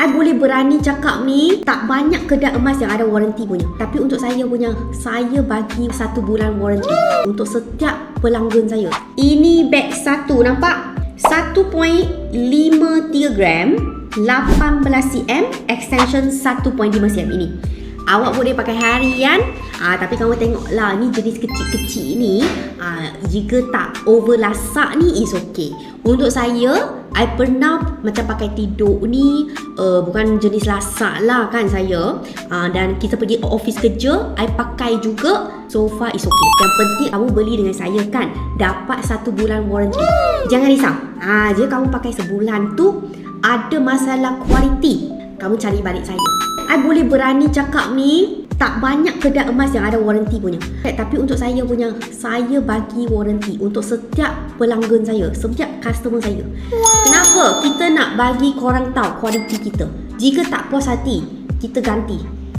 I boleh berani cakap ni, tak banyak kedai emas yang ada warranty punya. Tapi untuk saya punya, saya bagi 1 bulan warranty untuk setiap pelanggan saya. Ini beg satu, nampak? 1.53 gram, 18 cm, extension 1.5 cm ini. Awak boleh pakai harian, tapi kamu tengoklah, ni jenis kecil-kecil ni, jika tak over lasak ni is okay. Untuk saya, I pernah macam pakai tidur ni, bukan jenis lasak lah kan saya, dan kita pergi office kerja, I pakai juga, so far is okay. Yang penting kamu beli dengan saya kan, dapat 1 bulan warranty. Jangan risau, jika kamu pakai sebulan tu ada masalah kualiti, kamu cari balik saya. I boleh berani cakap ni, tak banyak kedai emas yang ada warranty punya. Tapi untuk saya punya, saya bagi warranty untuk setiap pelanggan saya, setiap customer saya. Kenapa? Kita nak bagi korang tahu kualiti kita. Jika tak puas hati, kita ganti.